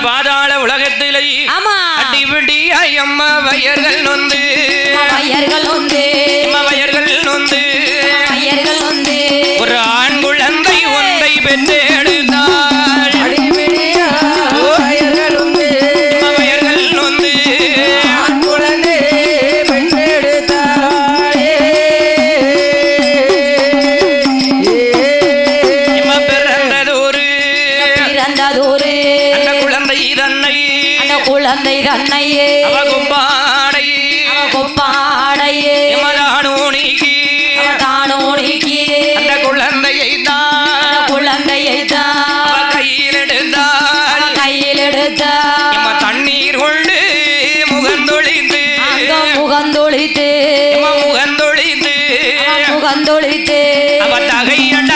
பாதாள உலகத்திலே அடிபிடியாய் அம்மா வயர்கள் நொந்து ஒரு ஆண் குழந்தை ஒன்றை பெற்றெடுத்தாள். குழந்தை தன்னையே கொப்பாடையே அந்த குழந்தையை தான் கையில் எடுத்தாள். தண்ணீர் கொண்டு முகந்தொழித்து அவ தகையண்ட